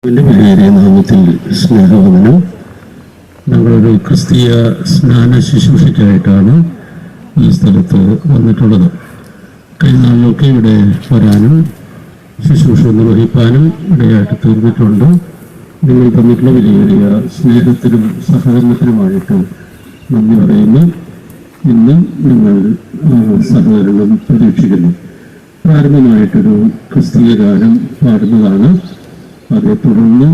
വിലയേറിയ നാമത്തിൽ സ്നേഹവന്ദനം. ഞങ്ങളൊരു ക്രിസ്തീയ സ്നാന ശുശ്രൂഷയ്ക്കായിട്ടാണ് ഈ സ്ഥലത്ത് വന്നിട്ടുള്ളത്. കഴിഞ്ഞ നാളിലൊക്കെ ഇവിടെ വരാനും ശുശ്രൂഷ നിർവഹിക്കാനും ഇടയായിട്ട് തീർന്നിട്ടുണ്ട്. നിങ്ങൾ തന്നിട്ടുള്ള വിലയേറിയ സ്നേഹത്തിനും സഹകരണത്തിനുമായിട്ട് നന്ദി പറയുന്നു. ഇന്ന് നിങ്ങൾ സഹകരണം പ്രതീക്ഷിക്കുന്നു. പ്രാരംഭമായിട്ടൊരു ക്രിസ്തീയ ഗാനം പാടുന്നതാണ്. അതേ തുടർന്ന്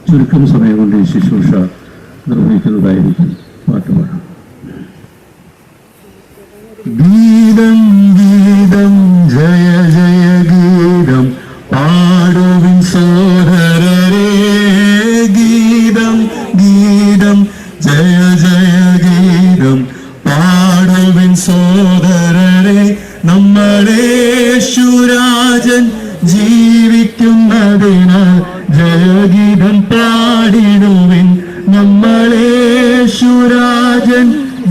ചുരുക്കം സമയം കൊണ്ട് ഈ ശുശ്രൂഷ നിർവഹിക്കുന്നതായിരിക്കും. പാട്ടുപാടാം. ഗീതം ഗീതം ജയ ജയ ഗീതം പാടുവിൻ സോദരരേ, ഗീതം ഗീതം ജയ ജയ ഗീതം പാടുവിൻ സോദരരേ, നമ്മളേശുരാജൻ ജീവിക്കുന്നതിനാൽ ജയഗീതം പാടിടുവിൻ. നമ്മളേശുരാജൻ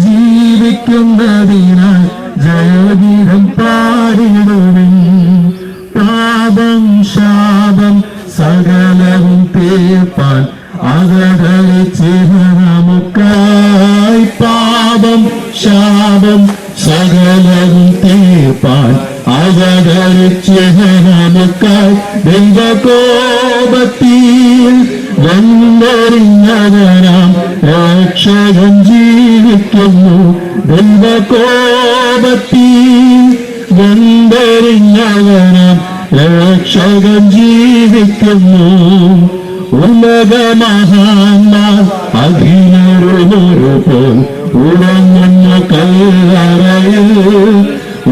ജീവിക്കുന്നതിനാൽ ജയഗീതം പാടിടുവിൻ. പാപം ശാപം സകലവും തീർപ്പാൻ അകതളിച്ച് നമുക്കായി. പാപം ശാപം സകലവും തീർപ്പാൻ അകതളിച്ച് നമുക്കായി. ദൈവകോപത്തിൽ വന്നെറിഞ്ഞവനാം രക്ഷകൻ ജീവിക്കുന്നു. ദൈവകോപത്തിൽ വന്നെറിഞ്ഞവനാം രക്ഷകൻ ജീവിക്കുന്നു. ഉലകമഹാന്മാർ അഖിലരുമൊരുപോൽ ഉറങ്ങുന്ന കല്ലറയിൽ.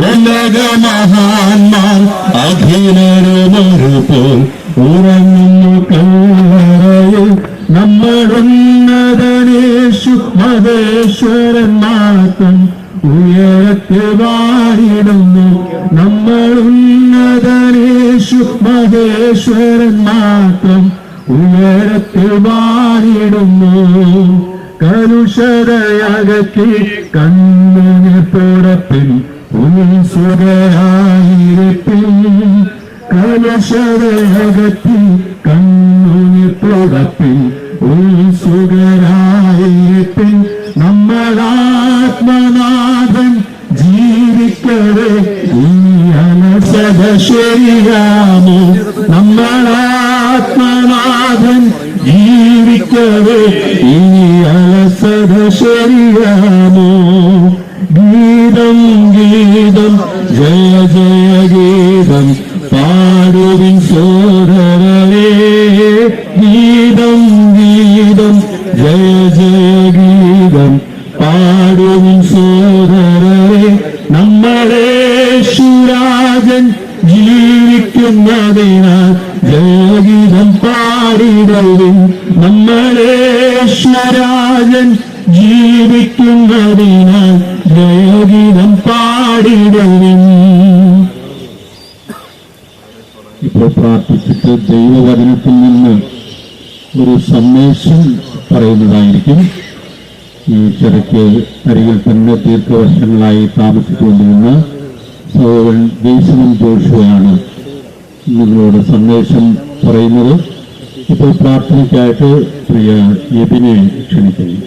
ഉലകമഹാന്മാർ അഖിലരുമൊരുപോൽ ഉറങ്ങുന്നു കല്ലറയിൽ. നമ്മളുന്നതനേശു മഹേശ്വരൻ മാത്രം ഉയരത്തിൽ വാഴിടുന്നു. നമ്മളുന്നതനേശു മഹേശ്വരൻ മാത്രം ഉയരത്തിൽ വാഴിടുന്നു. കലുഷതയകറ്റി കണ്ണുനീർ തുടപ്പിൽ ഉത്സുകരായിരിപ്പിൻ. കലുഷതയകറ്റി കണ്ണുനീർ തുടപ്പിൽ ഉത്സുകരായിരിപ്പിൻ. നമ്മളാത്മനാഥൻ ജീവിക്കവേ ഈ അലസത ശരിയാമോ? നമ്മളാത്മനാഥൻ ജീവിക്കവേ ഈ അലസത ശരിയാമോ? ഗീതം ഗീതം ജയ ജയ ഗീതം പാടുവിൻ സോദരരേ, ഗീതം ഗീതം ജയ ജയ ഗീതം പാടുവിൻ സോദരരേ, നമ്മളേശുരാജൻ ജീവിക്കുന്നതിനാൽ ജയഗീതം പാടിടുവിൻ. നമ്മളേശ്വരാജൻ ജീവിക്കുന്നതിനാൽ ജയഗീതം പാടിടുവിൻ. ഇപ്പോൾ പ്രാർത്ഥിച്ചിട്ട് ദൈവവചനത്തിൽ നിന്ന് ഒരു സന്ദേശം പറയുന്നതായിരിക്കും. ഈ ചെറുക്ക് അരികിൽ തന്നെ ദീർഘവർഷങ്ങളായി താമസിച്ചുകൊണ്ടിരുന്ന സഹോദരൻ ജെയ്സൺ ജോഷുവയാണ് നിങ്ങളോട് സന്ദേശം പറയുന്നത്. ഇപ്പോൾ പ്രാർത്ഥനയ്ക്കായിട്ട് പ്രിയ എബിനെ ക്ഷണിക്കുന്നു.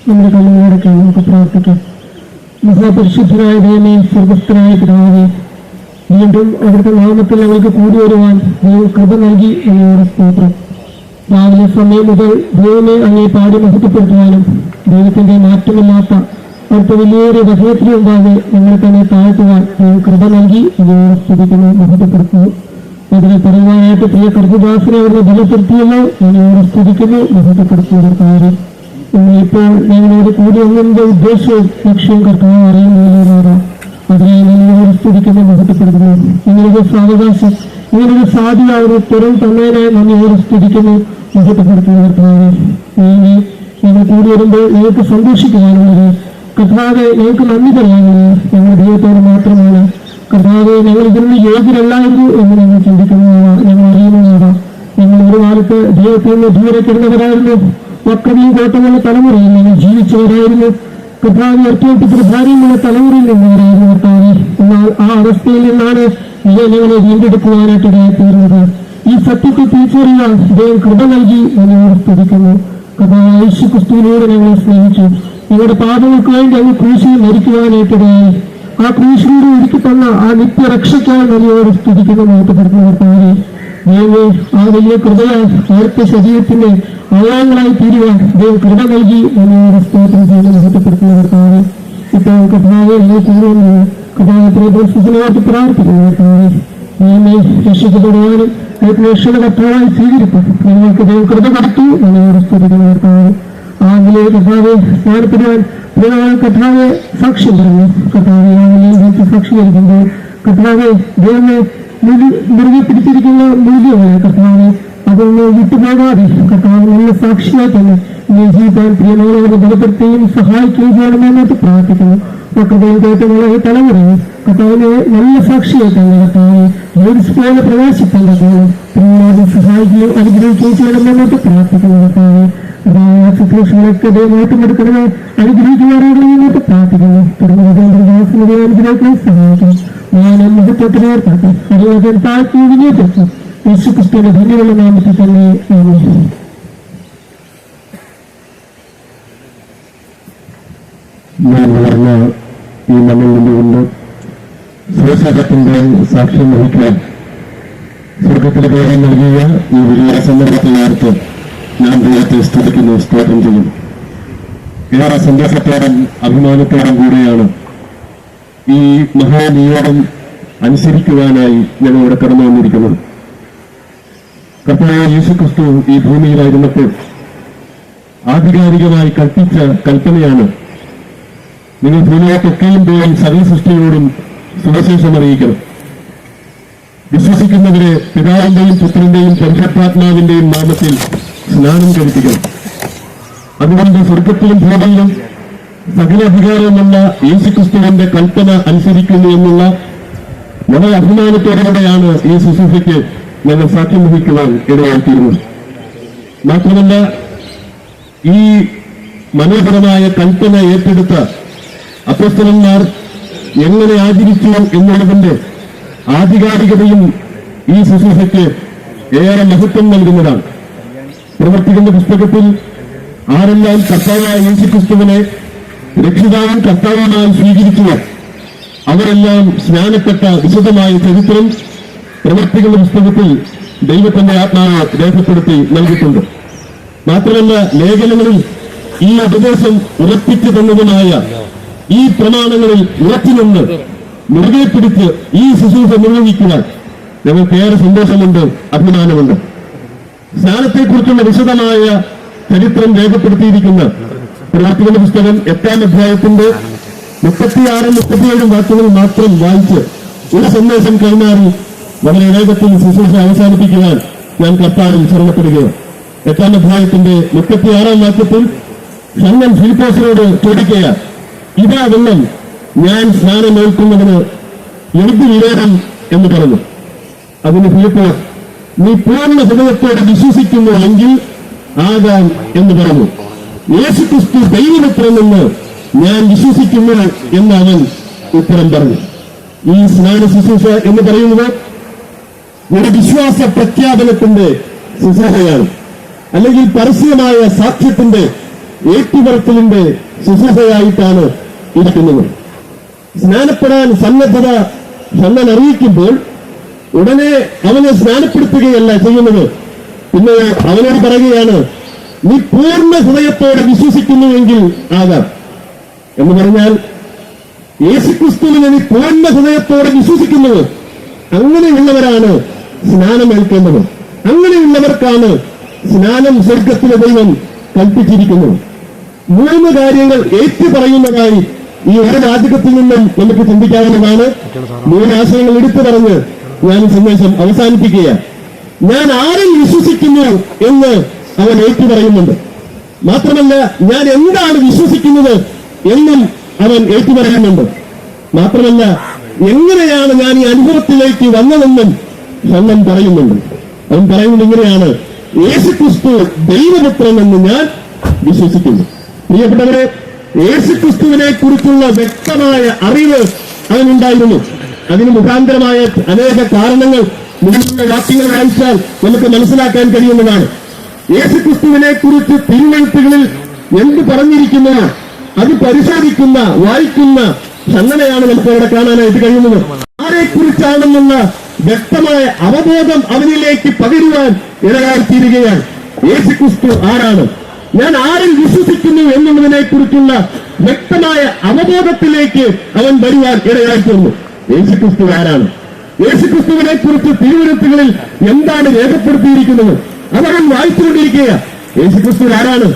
നമ്മുടെ കണ്ണുകളൊക്കെ നമുക്ക് പ്രാർത്ഥിക്കാം. മഹാപരിശുദ്ധനായ ദൈവമേ, സ്വർഗസ്ഥനായ പിതാവേ, വീണ്ടും അവിടുത്തെ നാമത്തിൽ ഞങ്ങൾക്ക് കൂടി വരുവാൻ ദൈവം കൃപ നൽകി എന്നോട് സ്തോത്രം. രാവിലെ സമയം മുതൽ ദൈവമേ അങ്ങേ പാടി മഹത്വപ്പെടുത്തുവാനും ദൈവത്തിന്റെ മാറ്റമില്ലാത്ത അവിടുത്തെ വലിയൊരു വചനത്തിന് മുമ്പാകെ ഞങ്ങൾ തന്നെ താഴ്ത്തുവാൻ ദൈവം കൃപ നൽകി എന്നോട് സ്തുതിക്കുന്നു, മഹത്വപ്പെടുത്തുന്നു. അതിനെ പറയുവാനായിട്ട് പ്രിയ കർത്തദാസിനെ അവരുടെ ബലപ്പെടുത്തിയല്ലോ, എന്നോട് സ്തുതിക്കുന്നു, മഹത്വപ്പെടുത്തുന്ന കാര്യം. ഇപ്പോൾ ഞങ്ങളോട് കൂടി ഒന്നിന്റെ ഉദ്ദേശവും ലക്ഷ്യവും കർത്താവ് അറിയുന്നതിലൂടെ അതിനെ ഞങ്ങളോട് സ്തുതിക്കുന്നു, മഹത്വപ്പെടുത്തുന്നു. നിങ്ങളുടെ സാവകാശം നിങ്ങളുടെ സാധ്യത ഒരു തുറം തന്നതിനായി നന്ദിയോട് സ്തുതിക്കുന്നു, മഹത്വപ്പെടുത്തുന്ന കർത്താവ്. ഞങ്ങൾ കൂടി വരുമ്പോൾ ഞങ്ങൾക്ക് സന്തോഷിക്കുവാനുള്ളത് കർത്താവെ, ഞങ്ങൾക്ക് നന്ദി പറയാനുള്ളത് ഞങ്ങളുടെ ദൈവത്തോട് മാത്രമാണ്. കർത്താവെ, ഞങ്ങൾ ഇതിനുള്ള യോഗ്യരല്ലായിരുന്നു എന്ന് ഞങ്ങൾ ചിന്തിക്കുന്നതാണ്, ഞങ്ങൾ അറിയുന്നതാണ്. ഞങ്ങൾ ഒരു കാലത്ത് ദൈവത്തിൽ നിന്ന് ദൂരക്കിരുന്നവരായിരുന്നു. വക്രതയും കോട്ടമുള്ള തലമുറയിൽ ഞങ്ങൾ ജീവിച്ചവരായിരുന്നു. കർത്താവ് ഒറ്റപ്പെട്ട ഭാര്യമുള്ള തലമുറയിൽ നിന്നവരായിരുന്നു കർത്താവെ. എന്നാൽ ആ അവസ്ഥയിൽ നിന്നാണ് ഞങ്ങളെ വീണ്ടെടുക്കുവാനായിട്ട് തീർന്നത്. ഈ സത്യത്തെ തിരിച്ചറിയാൻ ദൈവം കൃപ നൽകി ഞങ്ങളോട് സ്തുതിക്കുന്നു. കർത്താവായ യേശു ക്രിസ്തുവിനോട് ഞങ്ങളെ സ്നേഹിച്ചു. ഞങ്ങളുടെ പാപങ്ങൾക്ക് വേണ്ടി അങ്ങ് ക്രൂശിൽ മരിക്കുവാനായിട്ടിടയായി. ആ ക്രൂശിലൂടെ ഒരുക്കി തന്ന ആ നിത്യരക്ഷയ്ക്കായി ഞങ്ങളോട് സ്തുതിക്കുന്ന മഹത്വപ്പെടുത്തുന്ന കർത്താവേ, ദൈവമേ, ആ വലിയ കൃപയാൽ നേരത്തെ ശരീരത്തിന്റെ അവയവങ്ങളായി തീരുവാൻ ദൈവം കൃപ നൽകി ഞങ്ങളോട് സ്തോത്രം ചെയ്യുന്ന മഹത്വപ്പെടുത്തുന്ന കർത്താവേ, ഇപ്പോൾ കർത്താവെ ഞങ്ങൾ കൂടുതൽ കഥാപാത്രത്തെ പ്രാർത്ഥിക്കുന്നു കർത്താവേ. ദൈവമേ, രക്ഷിക്കപ്പെടുവാനും രക്ഷയുടെ കർത്താവായി സ്വീകരിക്കും ഞങ്ങൾക്ക് ദൈവം കൃപ കൊടുത്തു ഞങ്ങളോട് സ്തുതിക്കുന്ന കർത്താവേ. ആ നിലയിൽ കർത്താവെ സ്നാനപ്പെടുവാൻ കർത്താവെ സാക്ഷ്യം പറഞ്ഞു. കർത്താവെ ആ നിലയിൽ സാക്ഷീകരിക്കുമ്പോൾ കർത്താവെ ദൈവമെ മുറുകെ പിടിച്ചിരിക്കുന്ന മൂല്യങ്ങളെ കർത്താവെ അതൊന്ന് വിട്ടുപോകാതെ കർത്താവ് നല്ല സാക്ഷിയായി തന്നെ ജീവിക്കാൻ പ്രിയമാനവരെ ബലപ്പെടുത്തുകയും സഹായിക്കുകയും ചെയ്യണമെന്നൊക്കെ പ്രാർത്ഥിക്കുന്നു. മക്കളുടെയും കേട്ടുള്ള തലമുറയെ കർത്താവിനെ നല്ല സാക്ഷിയായി തന്നെ കർത്താവ് പോലെ പ്രകാശിക്കാൻ കർത്താവ് പ്രിയമാരെ സഹായിക്കുകയും അനുഗ്രഹിക്കുകയും ചെയ്യണമെന്നൊക്കെ പ്രാർത്ഥിക്കുന്നു. കർത്താവ് ശുശ്രൂഷകളൊക്കെ മാറ്റമെടുക്കണമേ, അനുഗ്രഹിക്കുവാനാകണമെന്നൊക്കെ പ്രാർത്ഥിക്കുന്നു. തുടർന്ന് അനുഗ്രഹിക്കാൻ സഹായിക്കുന്നു. ഞാൻ മുഖത്തൊത്തിനെ ഏർപ്പെടുത്തി അറിയാൻ താഴ്ത്തി വിനിയോഗിച്ചു യേശു ക്രിസ്തുവിന്റെ ധന്യമുള്ള നാമത്തിൽ തന്നെ ആമേൻ. ഞാൻ വളർന്ന ഈ മണ്ണിൽ നിന്നുകൊണ്ട് സുവിശേഷത്തിന്റെ സാക്ഷ്യം വഹിക്കാൻ സ്വർഗത്തിലെ ദൈവം നൽകിയ ഈ വലിയ സന്ദർഭത്തിനകത്ത് ഞാൻ ദൈവത്തെ സ്തുതിക്കുന്നു, സ്തോത്രം ചെയ്യുന്നു. ഏറെ സന്തോഷത്തോടും അഭിമാനത്തോടും കൂടെയാണ് ഈ മഹാനിയോഗം അനുസരിക്കുവാനായി ഞങ്ങളിവിടെ കടന്നു വന്നിരിക്കുന്നത്. കർത്താവായ യേശുക്രിസ്തു ഈ ഭൂമിയിലായിരുന്നപ്പോൾ ആധികാരികമായി കൽപ്പിച്ച കൽപ്പനയാണ്, നിങ്ങൾ ഭൂമിയിലൊക്കെയും പോയി സകല സൃഷ്ടിയോടും സുവിശേഷം അറിയിക്കണം. വിശ്വസിക്കുന്നവരെ പിതാവിന്റെയും പുത്രന്റെയും പരിശുദ്ധാത്മാവിന്റെയും നാമത്തിൽ സ്നാനം കഴിപ്പിക്കണം. അതുകൊണ്ട് സ്വർഗത്തിലും ഭൂമിയിലും സകല അധികാരമുള്ള യേശുക്രിസ്തുവിന്റെ കൽപ്പന അനുസരിക്കുന്നു എന്നുള്ള വളരെ അഭിമാനത്തോടെയാണ് ഈ ശുശ്രൂഷയ്ക്ക് ഞങ്ങൾ സാക്ഷ്യം വഹിക്കുവാൻ ഇടയാക്കിയിരുന്നത്. മാത്രമല്ല, ഈ മനോഹരമായ കൽപ്പന ഏറ്റെടുത്ത അപ്പോസ്തലന്മാർ എങ്ങനെ ആചരിച്ചു എന്നുള്ളതിന്റെ ആധികാരികതയും ഈ ശുശ്രൂഷയ്ക്ക് ഏറെ മഹത്വം നൽകുന്നതാണ്. പ്രവർത്തിക്കുന്ന പുസ്തകത്തിൽ ആരെല്ലാം കർത്താവായ യേശുക്രിസ്തുവിനെ രക്ഷിതാവും കർത്താവുമായി സ്വീകരിച്ചുവോ അവരെല്ലാം സ്നാനപ്പെട്ട വിശദമായ ചരിത്രം പ്രവർത്തിക്കുന്ന പുസ്തകത്തിൽ ദൈവത്തിന്റെ ആത്മാവ് രേഖപ്പെടുത്തി നൽകിയിട്ടുണ്ട്. മാത്രമല്ല, ലേഖനങ്ങളിൽ ഈ ഉപദേശം ഉറപ്പിച്ചു തന്നതുമായ ഈ പ്രമാണങ്ങളിൽ ഉറച്ചുനിന്ന് മുറുകെ പിടിച്ച് ഈ ശുശ്രൂഷ നിർവഹിക്കുവാൻ ഞങ്ങൾക്ക് ഏറെ സന്തോഷമുണ്ട്, അഭിമാനമുണ്ട്. സ്നാനത്തെക്കുറിച്ചുള്ള വിശദമായ ചരിത്രം രേഖപ്പെടുത്തിയിരിക്കുന്ന പ്രവർത്തിക്കുന്ന പുസ്തകം 8-ാം അധ്യായത്തിന്റെ 36-37 വാക്കുകൾ മാത്രം വായിച്ച് ഒരു സന്ദേശം കൈമാറി വളരെ വേഗത്തിൽ ശുശ്രൂഷ അവസാനിപ്പിക്കുവാൻ ഞാൻ കർത്താവിൽ ശരണപ്പെടുകയാണ്. 8-ാം അധ്യായത്തിന്റെ 36-ാം വാക്യത്തിൽ ഷണ്ണൻ ഫിലിപ്പോസിനോട് ചോദിക്കുക, ഇതാ വെള്ളം, ഞാൻ സ്നാനമേൽക്കുന്നതിന് എന്ത് വിരോധം എന്ന് പറഞ്ഞു. അതിന് ഫിലിപ്പോസ്, നീ പൂർണ്ണ ഹൃദയത്തോടെ വിശ്വസിക്കുന്നു എങ്കിൽ ആകാം എന്ന് പറഞ്ഞു. യേശുക്രിസ്തു ദൈവപുത്രനെന്ന് ഞാൻ വിശ്വസിക്കുന്നു എന്ന് അവൻ ഉത്തരം പറഞ്ഞു. ഈ സ്നാന ശുശ്രൂഷ എന്ന് പറയുന്നത് ഒരു വിശ്വാസ പ്രഖ്യാപനത്തിന്റെ ശുശ്രൂഷയാണ്, അല്ലെങ്കിൽ പരസ്യമായ സാക്ഷ്യത്തിന്റെ ഏറ്റുപറച്ചിലിന്റെ ശുശ്രൂഷയായിട്ടാണ് ഇരിക്കുന്നത്. സ്നാനപ്പെടാൻ സന്നദ്ധത ഷണ്ണൻ അറിയിക്കുമ്പോൾ ഉടനെ അവനെ സ്നാനപ്പെടുത്തുകയല്ല ചെയ്യുന്നത്. പിന്നെ അവനോട് പറയുകയാണ്, നീ പൂർണ്ണ ഹൃദയത്തോടെ വിശ്വസിക്കുന്നുവെങ്കിൽ ആകാം എന്ന് പറഞ്ഞാൽ യേശുക്രിസ്തുവിനെ നീ പൂർണ്ണ ഹൃദയത്തോടെ വിശ്വസിക്കുന്നത്, അങ്ങനെയുള്ളവരാണ് സ്നാനമേൽക്കേണ്ടത്. അങ്ങനെയുള്ളവർക്കാണ് സ്നാനം സ്വർഗത്തിലെ ദൈവം കൽപ്പിച്ചിരിക്കുന്നത്. 3 കാര്യങ്ങൾ ഏറ്റുപറയുന്നതായി ഈ ഒരു വാചകത്തിൽ നിന്നും നമുക്ക് ചിന്തിക്കാവുന്നതാണ്. 3 ആശയങ്ങൾ എടുത്തു പറഞ്ഞ് ഞാൻ ഈ സന്ദേശം അവസാനിപ്പിക്കുകയാണ്. ഞാൻ ആരിൽ വിശ്വസിക്കുന്നു എന്ന് അവൻ ഏറ്റുപറയുന്നുണ്ട്. മാത്രമല്ല, ഞാൻ എന്താണ് വിശ്വസിക്കുന്നത് എന്നും അവൻ ഏറ്റുപറയുന്നുണ്ട്. മാത്രമല്ല, എങ്ങനെയാണ് ഞാൻ ഈ അനുഭവത്തിലേക്ക് വന്നതെന്നും ഷണ്ണൻ പറയുന്നുണ്ട്. അവൻ പറയുന്നത് ഇങ്ങനെയാണ്, യേശുക്രിസ്തു ദൈവപുത്രൻ എന്ന് ഞാൻ വിശ്വസിക്കുന്നു. പ്രിയപ്പെട്ടവരെ, യേശുക്രിസ്തുവിനെ കുറിച്ചുള്ള വ്യക്തമായ അറിവ് അവനുണ്ടായിരുന്നു. അതിന് മുഖാന്തരമായ അനേക കാരണങ്ങൾ മുന്നിലുള്ള വാക്യങ്ങൾ വായിച്ചാൽ നമുക്ക് മനസ്സിലാക്കാൻ കഴിയുന്നതാണ്. യേശുക്രിസ്തുവിനെ കുറിച്ച് തിരുവെഴുത്തുകളിൽ എന്ത് പറഞ്ഞിരിക്കുന്നോ അത് പരിശോധിക്കുന്ന വായിക്കുന്ന സംഗതിയാണ് നമുക്ക് അവിടെ കാണാനായിട്ട് കഴിയുന്നത്. ആരെക്കുറിച്ചാണെന്നുള്ള വ്യക്തമായ അവബോധം അവനിലേക്ക് പകരുവാൻ ഇടയായിത്തീരുകയാണ്. യേശുക്രിസ്തു ആരാണ്, ഞാൻ ആരിൽ വിശ്വസിക്കുന്നു എന്നുള്ളതിനെ കുറിച്ചുള്ള വ്യക്തമായ അവബോധത്തിലേക്ക് അവൻ വരുവാൻ ഇടയായിത്തീർന്നു. യേശുക്രിസ്തു ആരാണ്, യേശുക്രിസ്തുവിനെ കുറിച്ച് തിരുവെഴുത്തുകളിൽ എന്താണ് രേഖപ്പെടുത്തിയിരിക്കുന്നത് അതവൻ വായിച്ചുകൊണ്ടിരിക്കുക. യേശുക്രിസ്തു ആരാണ്,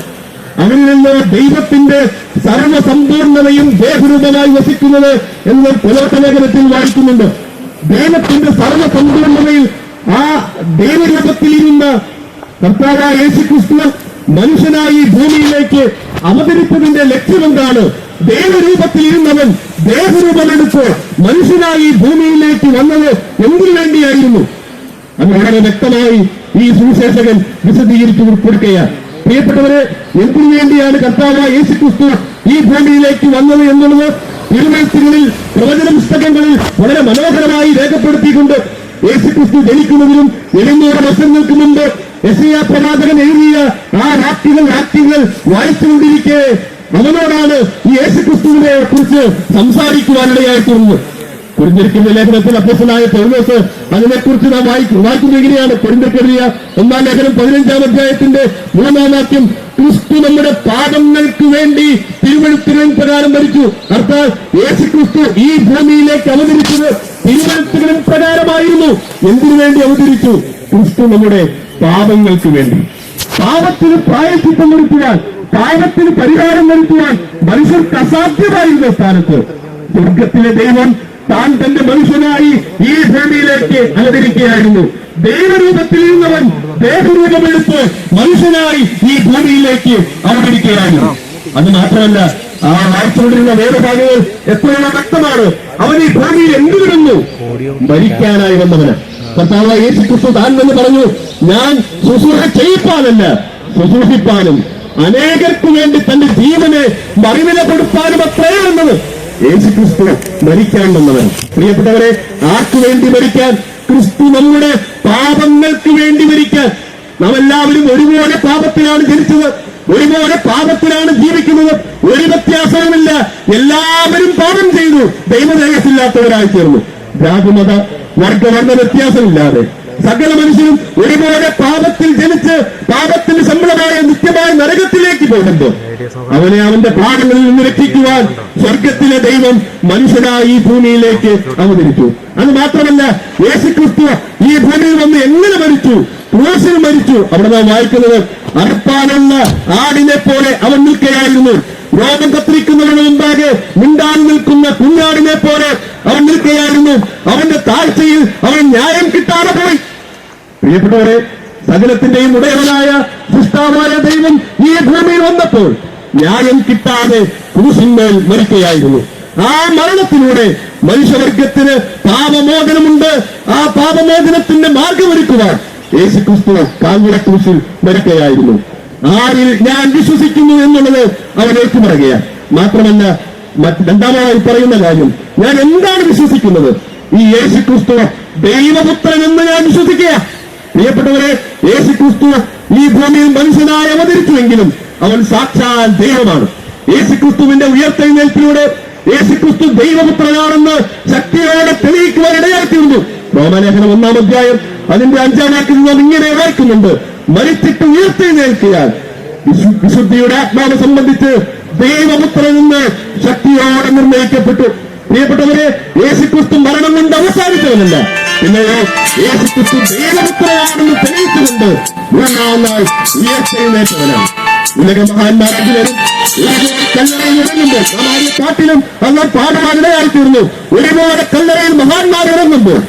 അവനിൽ നിന്ന് ദൈവത്തിന്റെ സർവസമ്പൂർണതയും ദേഹരൂപമായി വസിക്കുന്നത് എന്ന് കൊലോസലേഖനത്തിൽ വായിക്കുന്നുണ്ട്. ദൈവത്തിന്റെ സർവസമ്പൂർണതയിൽ ആ ദൈവരൂപത്തിലിരുന്ന കർത്താവായ യേശുക്രിസ്തു മനുഷ്യനായി ഭൂമിയിലേക്ക് അവതരിച്ചതിന്റെ ലക്ഷ്യമെന്താണ്? ദൈവരൂപത്തിലിരുന്നവൻ ദേഹരൂപമെടുത്ത് മനുഷ്യനായി ഭൂമിയിലേക്ക് വന്നത് എന്തിനു വേണ്ടിയായിരുന്നു? അത് വളരെ വ്യക്തമായി ഈ സുവിശേഷകൻ വിശദീകരിച്ചു കൊടുക്കുകയാണ്. പ്രിയപ്പെട്ടവരെ, എന്തിനു വേണ്ടിയാണ് കർത്താവായ യേശുക്രിസ്തു ഈ ഭൂമിയിലേക്ക് വന്നത് എന്നുള്ളത് തിരുവെഴുത്തുകളിൽ പ്രവചന പുസ്തകങ്ങളിൽ വളരെ മനോഹരമായി രേഖപ്പെടുത്തിയിട്ടുണ്ട്. യേശുക്രിസ്തു ജനിക്കുന്നതിനും 700 വർഷങ്ങൾക്ക് മുമ്പ് യെശയ്യാ പ്രവാചകൻ എഴുതിയ ആ വാക്യങ്ങൾ വായിച്ചുകൊണ്ടിരിക്കെ അവനോടാണ് ഈ യേശുക്രിസ്തുവിനെ കുറിച്ച് സംസാരിക്കുവാനിടയായിത്തീർന്നത്. കൊരിന്ത്യർക്കെഴുതിയ ലേഖനത്തിൽ അപ്പോസ്തലനായ പൗലോസ് അതിനെക്കുറിച്ച് നാം വായിക്കുന്നത് എങ്ങനെയാണ്? കൊരിന്ത്യർക്കെഴുതിയ 1-ാം ലേഖനം 15-ാം അധ്യായത്തിന്റെ 3-ാം വാക്യം, ക്രിസ്തു നമ്മുടെ പാപങ്ങൾക്ക് വേണ്ടി തിരുവെഴുത്തുകളിൻ പ്രകാരം മരിച്ചു. അർത്ഥാൽ യേശുക്രിസ്തു ഈ ഭൂമിയിലേക്ക് അവതരിച്ചത് തിരുവെഴുത്തുകളിൻ പ്രകാരമായിരുന്നു. എന്തിനു വേണ്ടി അവതരിച്ചു? ക്രിസ്തു നമ്മുടെ പാപങ്ങൾക്ക് വേണ്ടി. പാപത്തിന് പ്രായശ്ചിത്തം വരുത്തുവാൻ, പാപത്തിന് പരിഹാരം വരുത്തുവാൻ മനുഷ്യർക്ക് അസാധ്യമായിരുന്ന സ്ഥാനത്ത് സ്വർഗത്തിലെ ദൈവം താൻ തന്റെ മനുഷ്യനായി ഈ ഭൂമിയിലേക്ക് അവതരിക്കുകയായിരുന്നു. ദൈവരൂപത്തിൽ ഇരുന്നവൻ ദേഹരൂപമെടുത്ത് മനുഷ്യനായി ഈ ഭൂമിയിലേക്ക് അവതരിക്കുകയായിരുന്നു. അത് മാത്രമല്ല, ആ വായിച്ചുകൊണ്ടിരുന്ന വേദഭാഗങ്ങൾ എത്രയോ വ്യക്തമാണ്. അവൻ ഈ ഭൂമിയിൽ എന്തിനു മരിക്കാനായി വന്നവന്. കർത്താവായ യേശുക്രിസ്തു താൻ എന്ന് പറഞ്ഞു, ഞാൻ ശുശ്രൂഷ ചെയ്യിപ്പാനല്ല ശുശ്രൂഷിപ്പാനും അനേകർക്കു വേണ്ടി തന്റെ ജീവനെ മറിവില കൊടുപ്പാനും അത്രേ വന്നത്. യേശുക്രിസ്തു മരിക്കാൻ വന്നവൻ. പ്രിയപ്പെട്ടവരെ, ആർക്കു വേണ്ടി മരിക്കാൻ? ക്രിസ്തു നമ്മുടെ പാപങ്ങൾക്ക് വേണ്ടി മരിക്കാൻ. നാം എല്ലാവരും ഒരുപോലെ പാപത്തിലാണ് ജനിച്ചത്, ഒരുപോലെ പാപത്തിലാണ് ജീവിക്കുന്നത്. ഒരു വ്യത്യാസവുമില്ല. എല്ലാവരും പാപം ചെയ്തു ദൈവതേജസ്സില്ലാത്തവരായി തീർന്നു. ജാതിമത വർഗവർണ്ണ വ്യത്യാസമില്ലാതെ സകല മനുഷ്യരും ഒരുപോലെ പാപത്തിൽ ജനിച്ച് പാപത്തിന് ശമ്പളമായ നിത്യമായ നരകത്തിലേക്ക് പോകുമ്പോൾ അവനെ അവന്റെ പാപങ്ങളിൽ നിന്ന് രക്ഷിക്കുവാൻ സ്വർഗത്തിലെ ദൈവം മനുഷ്യനായി ഈ ഭൂമിയിലേക്ക് അവതരിച്ചു. അത് മാത്രമല്ല, യേശുക്രിസ്തു ഈ ഭൂമിയിൽ വന്ന് എങ്ങനെ മരിച്ചു? ക്രൂശിൽ മരിച്ചു. അവിടെ നാം വായിക്കുന്നത്, അർപ്പാനുള്ള ആടിനെ പോലെ അവൻ നിൽക്കുകയായിരുന്നു. രോഗം കത്തിരിക്കുന്നവരുടെ മുമ്പാകെ മിണ്ടാൻ നിൽക്കുന്ന കുഞ്ഞാടിനെ പോലെ അവൻ നിൽക്കുകയായിരുന്നു. അവന്റെ താഴ്ചയിൽ അവൻ ന്യായം കിട്ടാതെ പോയി. പ്രിയപ്പെട്ടവരെ, സകലത്തിന്റെയും ഉടയവനായ സൃഷ്ടാവായ ദൈവം ഈ ഭൂമിയിൽ വന്നപ്പോൾ ന്യായം കിട്ടാതെ ക്രൂശിന്മേൽ മരിക്കുകയായിരുന്നു. ആ മരണത്തിലൂടെ മനുഷ്യവർഗത്തിന് പാപമോചനമുണ്ട്. ആ പാപമോചനത്തിന്റെ മാർഗമൊരുക്കുവാൻ യേശുക്രിസ്തു കാൽവരി ക്രൂശിൽ മരിക്കുകയായിരുന്നു. ആരിൽ ഞാൻ വിശ്വസിക്കുന്നു എന്നുള്ളത് അവൻ ഏറ്റുപറയുകയാണ്. മാത്രമല്ല, രണ്ടാമതായി പറയുന്ന കാര്യം, ഞാൻ എന്താണ് വിശ്വസിക്കുന്നത്? ഈ യേശുക്രിസ്തു ദൈവപുത്രൻ എന്ന് ഞാൻ വിശ്വസിക്കുക. പ്രിയപ്പെട്ടവരെ, യേശുക്രിസ്തു ഈ ഭൂമിയിൽ മനുഷ്യനായി അവതരിച്ചുവെങ്കിലും അവൻ സാക്ഷാൽ ദൈവമാണ്. യേശുക്രിസ്തുവിന്റെ ഉയർത്തെഴുന്നേൽപ്പിലൂടെ യേശുക്രിസ്തു ദൈവപുത്രനാണെന്ന് ശക്തിയോടെ തെളിയിക്കുവാൻ ഇടയായിത്തീർന്നു. റോമാലേഖനം 1-ാം അധ്യായം അതിന്റെ 5-ാം വാക്യത്തിൽ നാം ഇങ്ങനെ വായിക്കുന്നുണ്ട്, മരിച്ചിട്ട് ഉയർത്തെഴുന്നേൽക്കാൻ വിശുദ്ധിയുടെ ആത്മാവ് സംബന്ധിച്ച് ദൈവപുത്രൻ എന്ന് ശക്തിയോടെ നിർണയിക്കപ്പെട്ടു. പ്രിയപ്പെട്ടവരെ, യേശുക്രിസ്തു മരണം കൊണ്ട് അവസാനിച്ചവനല്ല, പിന്നെയോ യേശുക്രിസ്തു ദൈവപുത്രനാണെന്ന് തെളിയിച്ചുകൊണ്ട് 3-ാം നാൾ ഉയർത്തെഴുന്നേറ്റവനാണ്. ഉലക മഹാന്മാരെങ്കിലും കല്ലറയിൽ ഇറങ്ങുമ്പോൾ നാം ആദ്യ പാട്ടിലും അവർ പാടുവാനിടയായിത്തീർന്നു. ഒരുപാട് കല്ലറയിൽ മഹാന്മാർ ഇറങ്ങുമ്പോൾ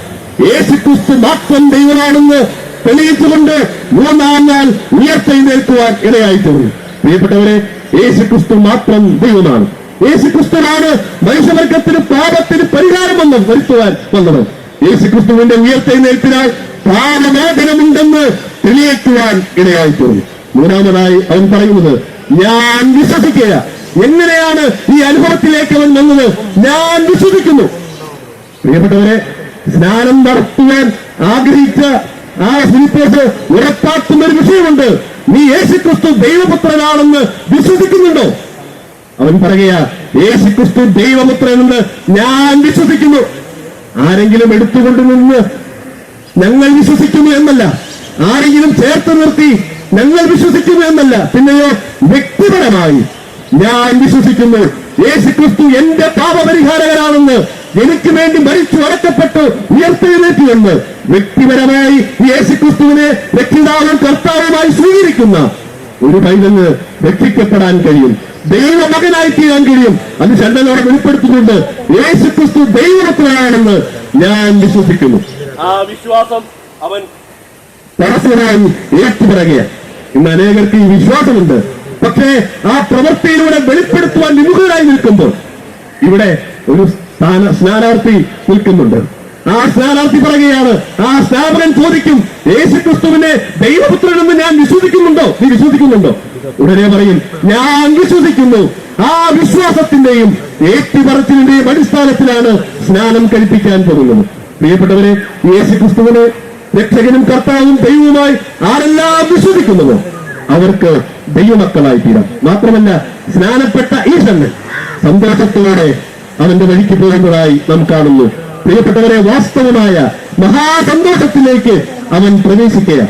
യേശുക്രിസ്തു മാത്രം ദൈവമാണെന്ന് തെളിയിച്ചുകൊണ്ട് 3-ാം നാൾ ഉയർത്തെഴുന്നേൽക്കുവാൻ ഇടയായിത്തീർന്നു. പ്രിയപ്പെട്ടവരെ, യേശുക്രിസ്തു മാത്രം ദൈവമാണ്. യേശുക്രിസ്തുവാണ് മനുഷ്യവർഗത്തിന് പാപത്തിന് പരിഹാരം വരുത്തുവാൻ വന്നത്. യേശുക്രിസ്തുവിന്റെ ഉയർത്തെഴുന്നേൽപ്പിനാൽ പാപമോചനമുണ്ടെന്ന് തെളിയിക്കുവാൻ ഇടയായിത്തീർന്നു. 3-ാമതായി അവൻ പറയുന്നത്, ഞാൻ വിശ്വസിക്കുക. എങ്ങനെയാണ് ഈ അനുഭവത്തിലേക്ക് അവൻ വന്നത്? ഞാൻ വിശ്വസിക്കുന്നു. പ്രിയപ്പെട്ടവരെ, സ്നാനം നടത്തുവാൻ ആഗ്രഹിച്ച ആ ഫിലിപ്പോസ് ഉറപ്പാക്കുന്ന ഒരു വിഷയമുണ്ട്. നീ യേശുക്രിസ്തു ദൈവപുത്രനാണെന്ന് വിശ്വസിക്കുന്നുണ്ടോ? അവൻ പറയുക, യേശുക്രിസ്തു ദൈവപുത്രനെന്ന് ഞാൻ വിശ്വസിക്കുന്നു. ആരെങ്കിലും എടുത്തുകൊണ്ട് നിന്ന് ഞങ്ങൾ വിശ്വസിക്കുന്നു എന്നല്ല, ആരെങ്കിലും ചേർത്ത് നിർത്തി ഞങ്ങൾ വിശ്വസിക്കുന്നു എന്നല്ല, പിന്നെയോ വ്യക്തിപരമായി ഞാൻ വിശ്വസിക്കുന്നു യേശുക്രിസ്തു എന്റെ പാപപരിഹാരകനാണെന്ന്, എനിക്ക് വേണ്ടി മരിച്ചു അടക്കപ്പെട്ടു ഉയർത്തെഴുന്നേറ്റു എന്ന് വ്യക്തിപരമായി യേശുക്രിസ്തുവിനെ രക്ഷിതാവും കർത്താവുമായി സ്വീകരിക്കുന്ന ഒരു പൈതലിന് രക്ഷിക്കപ്പെടാൻ കഴിയും, ദൈവമകനായി തീരാൻ കഴിയും. അത് ചണ്ടനോട് വെളിപ്പെടുത്തുന്നുണ്ട്. യേശുക്രിസ്തു ദൈവപുത്രനാണെന്ന് ഞാൻ വിശ്വസിക്കുന്നു. ആ വിശ്വാസം അവൻ പരസ്യമായി ഏറ്റുപറയുക. ഇന്ന് അനേകർക്ക് ഈ വിശ്വാസമുണ്ട്, പക്ഷേ ആ പ്രവൃത്തിയിലൂടെ വെളിപ്പെടുത്തുവാൻ വിമുഖരായി നിൽക്കുമ്പോൾ ഇവിടെ ഒരു സ്നാനാർത്ഥി നിൽക്കുന്നുണ്ട്. ആ സ്നാനാർത്ഥി പറയുകയാണ്, ആ സ്നാപകൻ ചോദിക്കും, യേശുക്രിസ്തുവിനെ ദൈവപുത്രനെന്ന് ഞാൻ വിശ്വസിക്കുന്നുണ്ടോ? നീ വിശ്വസിക്കുന്നുണ്ടോ? ഉടനെ പറയും, ഞാൻ വിശ്വസിക്കുന്നു. ആ വിശ്വാസത്തിന്റെയും ഏറ്റുപറച്ചിലിന്റെയും അടിസ്ഥാനത്തിലാണ് സ്നാനം കഴിപ്പിക്കാൻ പോകുന്നത്. പ്രിയപ്പെട്ടവരെ, യേശുക്രിസ്തുവിനെ രക്ഷകനും കർത്താവും ദൈവവുമായി ആരെല്ലാം വിശ്വസിക്കുന്നുവോ അവർക്ക് ദൈവമക്കളായി തീരാം. മാത്രമല്ല, സ്നാനപ്പെട്ട ഈ ഷണ്ണൻ സന്തോഷത്തോടെ അവന്റെ വഴിക്ക് പോകുന്നതായി നാം കാണുന്നു. പ്രിയപ്പെട്ടവരെ, വാസ്തവമായ മഹാസന്തോഷത്തിലേക്ക് അവൻ പ്രവേശിക്കുക.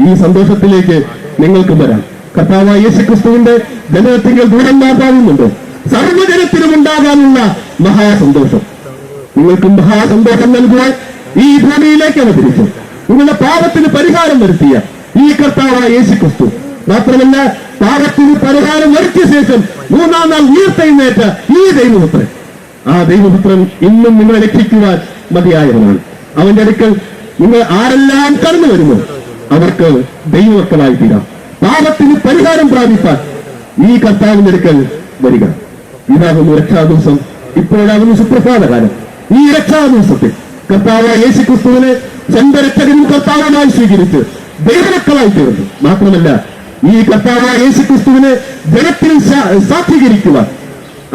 ഈ സന്തോഷത്തിലേക്ക് നിങ്ങൾക്കും വരാം. കർത്താവായ യേശുക്രിസ്തുവിന്റെ ജനനത്തിങ്കിൽ ദൂരന്മാർക്കാവുന്നുണ്ട്. സർവ്വജനത്തിനും ഉണ്ടാകാനുള്ള മഹാസന്തോഷം. നിങ്ങൾക്കും മഹാസന്തോഷം നൽകുവാൻ ഈ ഭൂമിയിലേക്ക് അവതരിച്ചു നിങ്ങളുടെ പാപത്തിന് പരിഹാരം വരുത്തിയ ഈ കർത്താവായ യേശുക്രിസ്തു, മാത്രമല്ല പാപത്തിന് പരിഹാരം വരുത്തിയ ശേഷം മൂന്നാം നാൾ ഉയർത്തെഴുന്നേറ്റ ഈ ദൈവപുത്രൻ, ആ ദൈവപുത്രൻ ഇന്നും നിങ്ങളെ രക്ഷിക്കുവാൻ മതിയായവനാണ്. അവന്റെ അടുക്കൽ നിങ്ങൾ ആരെല്ലാം കടന്നു വരുമോ അവർക്ക് ദൈവമക്കളായി തീരാം. പാപത്തിന് പരിഹാരം പ്രാപിപ്പാൻ ഈ കർത്താവിന്റെ അടുക്കൽ വരിക. ഇതാകുന്നു രക്ഷാദിവസം. ഇപ്പോഴാകുന്നു സുപ്രഭാതകാലം. ഈ രക്ഷാദിവസത്തിൽ കർത്താവായ യേശുക്രിസ്തുവിനെ സ്വന്തം രക്ഷകനും കർത്താവുമായി സ്വീകരിച്ച് ദൈവമക്കളായി തീർന്നു. മാത്രമല്ല, ഈ കർത്താവായ യേശുക്രിസ്തുവിനെ ജനത്തിൽ സാക്ഷീകരിക്കുവാൻ,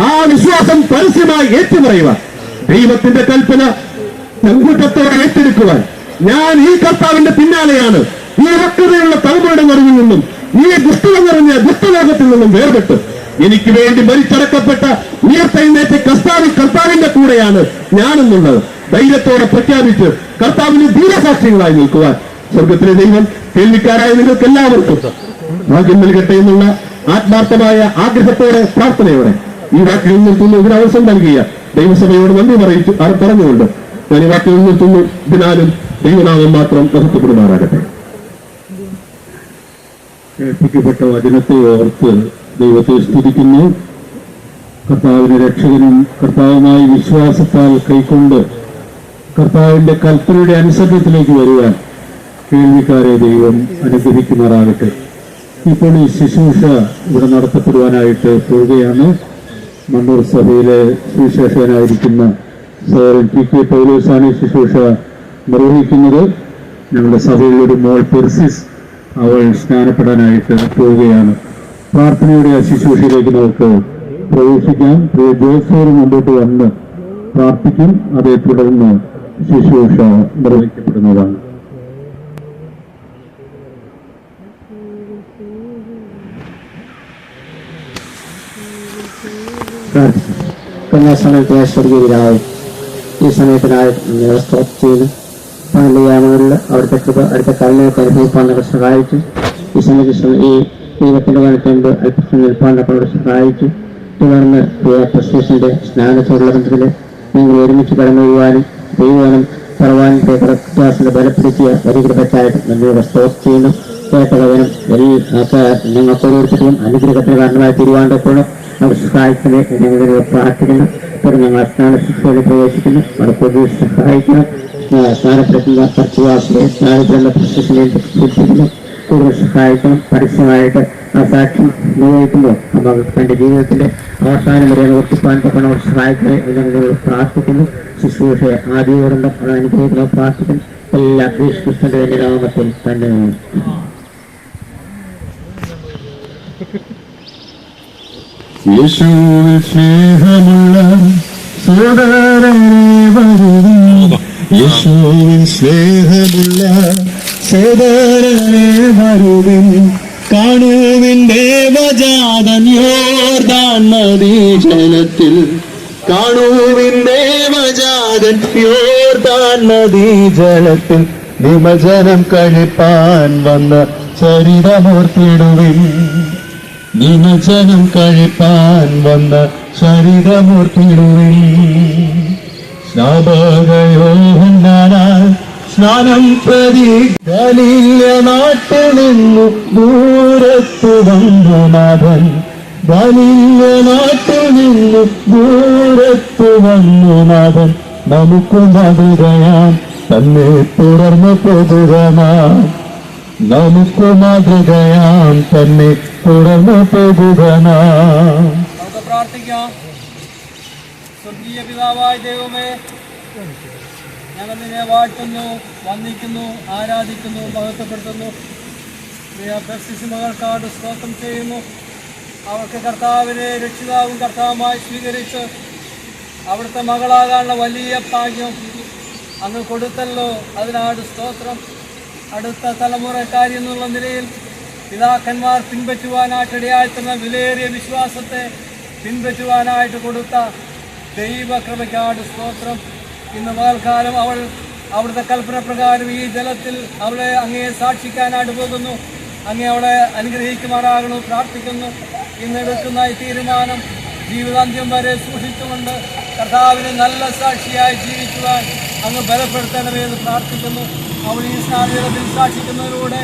ആ വിശ്വാസം പരസ്യമായി ഏറ്റുപറയുവാൻ, ദൈവത്തിന്റെ കൽപ്പന ചങ്കൂറ്റത്തോടെ ഏറ്റെടുക്കുവാൻ, ഞാൻ ഈ കർത്താവിന്റെ പിന്നാലെയാണ്, ഈ വക്രതയുള്ള തലമുറയുടെ നിറവിൽ നിന്നും, ഈ ദുഷ്ടത നിറഞ്ഞ ദുഷ്ടലോകത്തിൽ നിന്നും വേർപെട്ട് എനിക്ക് വേണ്ടി മരിച്ചടക്കപ്പെട്ട ഉയർത്തെഴുന്നേറ്റ കർത്താവിന്റെ കൂടെയാണ് ഞാനെന്നുള്ളത് ധൈര്യത്തോടെ പ്രഖ്യാപിച്ച് കർത്താവിന് ധീരസാക്ഷികളായി നിൽക്കുവാൻ സ്വർഗത്തിലെ ദൈവം കേൾവിക്കാരായ നിങ്ങൾക്ക് എല്ലാവർക്കും ഭാഗ്യം നൽകട്ടെ എന്നുള്ള ആത്മാർത്ഥമായ ആഗ്രഹത്തോടെ പ്രാർത്ഥനയോടെ ഈ വാക്കിൽ നിർത്തുന്നു. ഇതിനവസരം നൽകിയ ദൈവസഭയോട് നന്ദി പറഞ്ഞുകൊണ്ട് ഞാൻ ഈ വാക്കിൽ നിർത്തുന്നു. ഇതിനാലും ദൈവനാമം മാത്രം മഹത്വപ്പെടുമാറാകട്ടെ. ഏൽപ്പിക്കപ്പെട്ട വചനത്തെ ഓർത്ത് ദൈവത്തെ സ്തുതിക്കുന്നു. കർത്താവിന്റെ രക്ഷകനും കർത്താവുമായി വിശ്വാസത്താൽ കൈക്കൊണ്ട് കർത്താവിന്റെ കൽപ്പനയുടെ അനുസരണത്തിലേക്ക് വരുവാൻ കേൾവിക്കാരെ ദൈവം അനുഗ്രഹിക്കുമാറാകട്ടെ. ഇപ്പോൾ ഈ ശുശ്രൂഷ ഇവിടെ നടത്തപ്പെടുവാനായിട്ട് പോവുകയാണ്. മണ്ണൂർ സഭയിലെ സുവിശേഷകനായിരിക്കുന്ന സഹോദരൻ പി കെ പൗലോസാണ് ശുശ്രൂഷ നിർവഹിക്കുന്നത്. ഞങ്ങളുടെ സഭയിലൊരു മോൾ പെർസിസ്, അവൾ സ്നാനപ്പെടാനായിട്ട് പോവുകയാണ്. പ്രാർത്ഥനയുടെ ആ ശുശ്രൂഷയിലേക്ക് നമുക്ക് പ്രവേശിക്കാം. പ്രിയ ജോസഫ് മുമ്പോട്ട് വന്ന് പ്രാർത്ഥിക്കും. അതേ തുടർന്ന് ശുശ്രൂഷ നിർവഹിക്കപ്പെടുന്നതാണ്. കന്യാസമയത്തെ സ്വർഗീയരാവും ഈ സമയത്തിനായി നിങ്ങളെ സ്റ്റോപ്പ് ചെയ്ത് പള്ളിയാമകളിൽ അവിടുത്തെ കൃപ അടുത്ത കാലങ്ങൾക്ക് അനുഭവിപ്പാനൊക്കെ സഹായിച്ചു. ഈ സമയത്ത് ഈ ദൈവത്തിന്റെ വനത്തുണ്ട് അല്പം നിൽപ്പാനൊക്കെ അവിടെ സഹായിച്ചു. തുടർന്ന് പ്രസ്തീസിന്റെ സ്നാനത്തോടുള്ള ബന്ധത്തിൽ നിങ്ങൾ ഒരുമിച്ച് കടന്നു പോകാനും ദൈവനം പറവാനിന്റെ വ്യത്യാസത്തെ ബലപ്പെടുത്തിയ വലിയ കൃപയ്ക്കായിട്ട് നന്ദിയോടെ സ്റ്റോപ്പ് ചെയ്യുന്നു. കേട്ടവനും ഞങ്ങൾക്ക് ഓരോരുത്തരും അനുഗ്രഹത്തിന് കാരണമായി തീരുവാണ്ടപ്പോഴും അവർ സഹായിക്കുന്നത് ഞങ്ങൾ പ്രാർത്ഥിക്കുന്നു. ഇപ്പോൾ ഞങ്ങൾ സ്നാന ശിക്ഷയിൽ പ്രവേശിക്കുന്നു. അവിടെ പൊതുവെ സഹായിക്കണം. സ്നാനപ്പെടുത്തുന്ന പർച്ചുവാസിലെ സ്നാനപ്പെടുന്ന പ്രശസ്തിനെ സൂക്ഷിക്കുന്നു. കൂടുതൽ സഹായിക്കണം. പരസ്യമായിട്ട് ആ സാക്ഷ്യം നിർവഹിക്കുമ്പോൾ നമ്മൾ തന്റെ ജീവിതത്തിന്റെ അവസാനം വരെ നിവർത്തിപ്പാൻ തക്കണം അവർ സഹായിക്കണേ എന്ന് ഞങ്ങൾ പ്രാർത്ഥിക്കുന്നു. ശുശ്രൂഷയെ ആദ്യയോടുണ്ട് അത് അനുഗ്രഹിക്കുന്ന പ്രാർത്ഥിക്കുന്നു. എല്ലാ യേശുക്രിസ്തുവിന്റെ വലിയ നാമത്തിൽ തന്നെ. യേശുവിൽ സ്നേഹമുള്ള സോദരനെ വരുവിൻ, യേശുവിൻ സ്നേഹമുള്ള സോദരനെ വരുവിൻ, കാണുവിൻ ദേവജാതൻ യോർദാൻ നദീജലത്തിൽ, കാണുവിൻ ദേവജാതൻ യോർദാൻ നദീജലത്തിൽ, നിമജ്ജനം കഴിപ്പാൻ വന്ന ചരിതമോർത്തിടുവിൻ, നിമജ്ജനം കഴിപ്പാൻ വന്ന ചരിതമോർത്തിടുവിൻ. സ്നാപകയോഹന്നാനാൽ സ്നാനം പ്രതി ഗലീല നാട്ടിൽ നിന്നു ദൂരത്തു വന്നു നാഥൻ, ഗലീല നാട്ടിൽ നിന്നു ദൂരത്തു വന്നു നാഥൻ, നമുക്ക് മാതൃകയാം തന്നെ തുടർന്ന് പോകുക നാം, നമുക്ക് മാതൃകയാം തന്നെ തുടർന്ന് പോകുക നാം. നമുക്ക് പ്രാർത്ഥിക്കാം. സ്വർഗീയ പിതാവായ ദൈവമേ, ഞങ്ങൾ നിന്നെ വാഴ്ത്തുന്നു, വന്ദിക്കുന്നു, ആരാധിക്കുന്നു, മഹത്വപ്പെടുത്തുന്നു. പ്രിയ ബപ്റ്റിസ്റ്റ് മകൾക്കാട് സ്തോത്രം ചെയ്യുന്നു. അവർക്ക് കർത്താവിനെ രക്ഷിതാവും കർത്താവുമായി സ്വീകരിച്ച് അവിടുത്തെ മകളാകാനുള്ള വലിയ ഭാഗ്യം അങ്ങ് കൊടുത്തല്ലോ. അതിനാട് സ്തോത്രം. അടുത്ത തലമുറക്കാരി എന്നുള്ള നിലയിൽ പിതാക്കന്മാർ പിൻപറ്റുവാനായിട്ടിടയായിട്ടുള്ള വിലയേറിയ വിശ്വാസത്തെ പിൻപറ്റുവാനായിട്ട് കൊടുത്ത ദൈവകൃപയ്ക്കാട് സ്തോത്രം. ഇന്ന് പകൽക്കാലം അവൾ അവിടുത്തെ കൽപ്പന പ്രകാരം ഈ ജലത്തിൽ അവളെ അങ്ങയെ സാക്ഷിക്കാനായിട്ട് പോകുന്നു. അങ്ങേ അവളെ അനുഗ്രഹിക്കുമാറാകണു പ്രാർത്ഥിക്കുന്നു. ഇന്നെടുക്കുന്ന ഈ തീരുമാനം ജീവിതാന്ത്യം വരെ സൂക്ഷിച്ചുകൊണ്ട് കർത്താവിന് നല്ല സാക്ഷിയായി ജീവിക്കുവാൻ അങ്ങ് ബലപ്പെടുത്തണമെന്ന് പ്രാർത്ഥിക്കുന്നു. അവൾ ഈ സ്നാനജലത്തിൽ സാക്ഷിക്കുന്നതിലൂടെ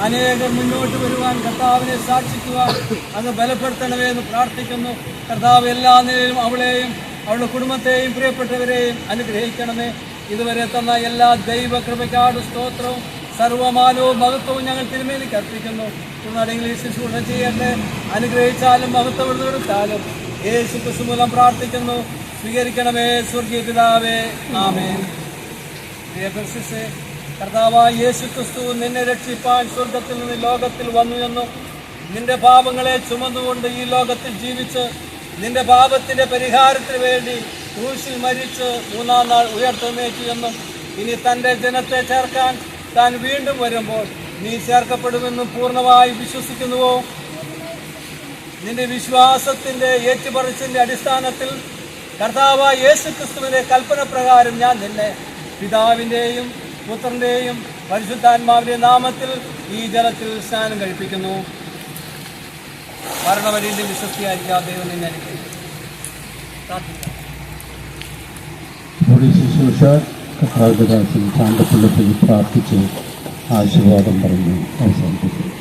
അനേകം മുന്നോട്ട് വരുവാൻ കർത്താവിനെ സാക്ഷിക്കുവാൻ അങ്ങ് ബലപ്പെടുത്തണമെന്ന് പ്രാർത്ഥിക്കുന്നു. കർത്താവ് എല്ലാ നിലയിലും അവളെയും അവളുടെ കുടുംബത്തെയും പ്രിയപ്പെട്ടവരെയും അനുഗ്രഹിക്കണമേ. ഇതുവരെ തന്ന എല്ലാ ദൈവകൃപയ്ക്കാട് സ്തോത്രവും സർവമാനവും മഹത്വവും ഞങ്ങൾ തിരുമേനിക്ക് അർപ്പിക്കുന്നു. തുടർന്ന് ശുശ്രൂഷ ചെയ്യട്ടെ. അനുഗ്രഹിച്ചാലും മഹത്വം എടുത്താലും യേശു ക്രിസ്തു മൂലം പ്രാർത്ഥിക്കുന്നു. സ്വീകരിക്കണമേ സ്വർഗീയ പിതാവേ. ആമേൻ. പ്രിയ ബപ്റ്റിസ്റ്റേ, കർത്താവായ യേശു ക്രിസ്തു നിന്നെ രക്ഷിപ്പാൻ സ്വർഗത്തിൽ നിന്ന് ലോകത്തിൽ വന്നു എന്നും നിന്റെ പാപങ്ങളെ ചുമന്നുകൊണ്ട് ഈ ലോകത്തിൽ ജീവിച്ച് നിന്റെ പാപത്തിന്റെ പരിഹാരത്തിന് വേണ്ടി ക്രൂശിൽ മരിച്ച് മൂന്നാം നാൾ ഉയർത്തെഴുന്നേറ്റു എന്നും ഇനി തൻ്റെ ജനത്തെ ചേർക്കാൻ താൻ വീണ്ടും വരുമ്പോൾ നീ ചേർക്കപ്പെടുമെന്നും പൂർണ്ണമായി വിശ്വസിക്കുന്നുവോ? നിന്റെ വിശ്വാസത്തിന്റെ ഏറ്റുപറച്ചിന്റെ അടിസ്ഥാനത്തിൽ കർത്താവായ യേശു ക്രിസ്തുവിന്റെ കൽപ്പന പ്രകാരം ഞാൻ നിന്നെ പിതാവിൻ്റെയും പുത്രന്റെയും പരിശുദ്ധാത്മാവിന്റെ നാമത്തിൽ ഈ ജലത്തിൽ സ്നാനം കഴിപ്പിക്കുന്നു. മരണവരിന്റെ വിശ്വസ്തിയായിരിക്കാം. ദൈവം നിന്നെ അനുഗ്രഹിക്കും. പ്രാർത്ഥിക്കാം. ശുശ്രൂഷ കർത്താവിദാസൻ ചാണ്ടപ്പള്ളത്തിൽ പ്രാർത്ഥിച്ച് ആശീർവാദം പറഞ്ഞ് അവസാനിപ്പിക്കുന്നു.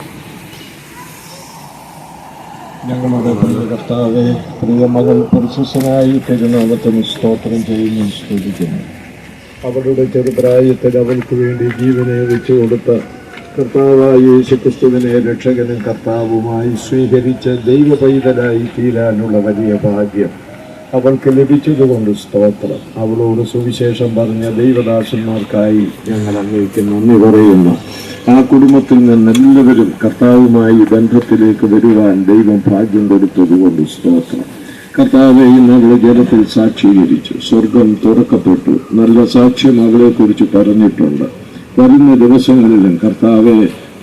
ഞങ്ങളുടെ പ്രിയ കർത്താവെ, പ്രിയ മകൾ പരിശുദ്ധനായി തിരുനാമത്തിന് സ്തോത്രം ചെയ്യുന്നു, സ്തുതിക്കുന്നു. അവളുടെ ചെറുപ്രായത്തിൽ അവൾക്ക് വേണ്ടി ജീവനെ വെച്ചു കൊടുത്ത കർത്താവായ യേശുക്രിസ്തുവിനെ രക്ഷകനും കർത്താവുമായി സ്വീകരിച്ച ദൈവ പൈതലായി തീരാനുള്ള വലിയ ഭാഗ്യം അവൾക്ക് ലഭിച്ചതുകൊണ്ട് സ്തോത്രം. അവളോട് സുവിശേഷം പറഞ്ഞ ദൈവദാസന്മാർക്കായി ഞങ്ങൾ അങ്ങേക്ക് നന്ദി പറയുന്നു. ആ കുടുംബത്തിൽ നിന്നെല്ലാവരും കർത്താവുമായി ബന്ധത്തിലേക്ക് വരുവാൻ ദൈവം ഭാഗ്യം കൊടുത്തതുകൊണ്ട് സ്തോത്രം. കർത്താവെ, ഇന്ന് അവളെ ജലത്തിൽ സാക്ഷീകരിച്ചു. സ്വർഗം തുറക്കപ്പെട്ടു. നല്ല സാക്ഷ്യം അവളെക്കുറിച്ച് പറഞ്ഞിട്ടുണ്ട്. വരുന്ന ദിവസങ്ങളിലും കർത്താവെ,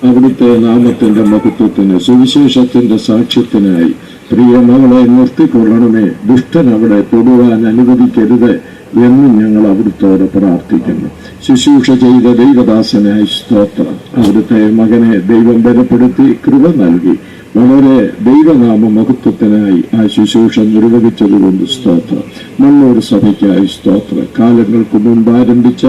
അവിടുത്തെ നാമത്തിന്റെ മഹത്വത്തിന് സുവിശേഷത്തിന്റെ സാക്ഷ്യത്തിനായി പ്രിയ മകളെ നിർത്തിക്കൊള്ളണമേ. ദുഷ്ടൻ അവിടെ തൊടുവാൻ അനുവദിക്കരുത് എന്നും ഞങ്ങൾ അവിടുത്തോട് പ്രാർത്ഥിക്കുന്നു. ശുശ്രൂഷ ചെയ്ത ദൈവദാസനായി സ്തോത്രം. അവിടുത്തെ മകനെ ദൈവം ബലപ്പെടുത്തി കൃപ നൽകി വളരെ ദൈവനാമ മഹത്വത്തിനായി ആ ശുശ്രൂഷ നിർവഹിച്ചതുകൊണ്ട് സ്തോത്രം. മണ്ണൂർ സഭയ്ക്കായി സ്തോത്രം. കാലങ്ങൾക്ക് മുമ്പ് ആരംഭിച്ച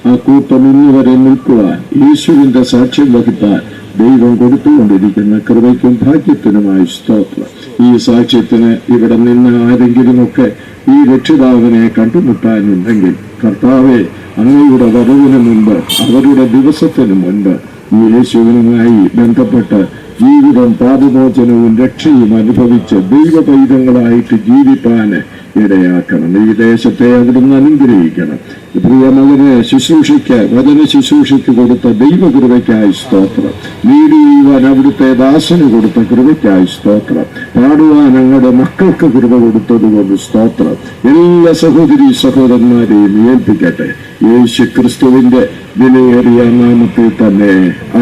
ആ കൂട്ടം ഇന്നുവരെ നിൽക്കുവാൻ, യേശുവിന്റെ സാക്ഷ്യം വഹിപ്പാൻ ദൈവം കൊടുത്തുകൊണ്ടിരിക്കുന്ന കൃപയ്ക്കും ഭാഗ്യത്തിനുമായി സ്തോത്രം. ഈ സാക്ഷ്യത്തിന് ഇവിടെ നിന്ന് ആരെങ്കിലുമൊക്കെ ഈ രക്ഷിതാവിനെ കണ്ടുമുട്ടാനുണ്ടെങ്കിൽ കർത്താവെ, അങ്ങയുടെ വരവിന് മുമ്പ്, അവരുടെ ദിവസത്തിന് മുൻപ് ഈ യേശുവിനുമായി ബന്ധപ്പെട്ട് ജീവിതം പാപമോചനവും രക്ഷയും അനുഭവിച്ച് ദൈവ പൈതങ്ങളായിട്ട് ജീവിപ്പാൻ ഇടയാക്കണം. ഈ ദേശത്തെ അവിടുന്ന് അനുഗ്രഹിക്കണം. പ്രിയ മകനെ വചന ശുശ്രൂഷയ്ക്ക് കൊടുത്ത ദൈവകൃപയ്ക്കായി സ്തോത്രം. ലീഡ് ചെയ്യുവാൻ അവിടുത്തെ ദാസന് കൊടുത്ത കൃപയ്ക്കായി സ്തോത്രം. പാടുവാൻ ഞങ്ങളുടെ മക്കൾക്ക് കൃപ കൊടുത്തതുകൊണ്ട് സ്തോത്രം. എല്ലാ സഹോദരി സഹോദരന്മാരെയും ഏൽപ്പിക്കട്ടെ യേശു ക്രിസ്തുവിന്റെ വിലയേറിയ നാമത്തിൽ തന്നെ.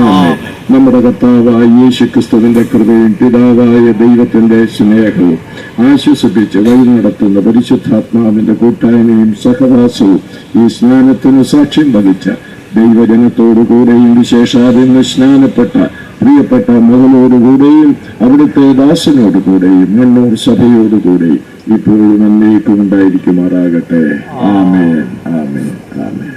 ആമേൻ. നമ്മുടെ കർത്താവായ യേശു ക്രിസ്തുവിന്റെ കൃപയും പിതാവായ ദൈവത്തിന്റെ സ്നേഹവും ആശ്വസിപ്പിച്ച് വഴി നടത്തുന്ന പരിശുദ്ധാത്മാവിന്റെ കൂട്ടായ്മയും സഹവാസവും ഈ സ്നാനത്തിന് സാക്ഷ്യം വഹിച്ച ദൈവജനത്തോടുകൂടെയും വിശേഷാദിന് സ്നാനപ്പെട്ട പ്രിയപ്പെട്ട മകളോടുകൂടെയും അവിടുത്തെ ദാസനോടുകൂടെയും മണ്ണൂർ സഭയോടുകൂടെയും ഇപ്പോഴും എന്നേക്കും ഉണ്ടായിരിക്കുമാറാകട്ടെ. ആമേൻ, ആമേൻ, ആമേൻ.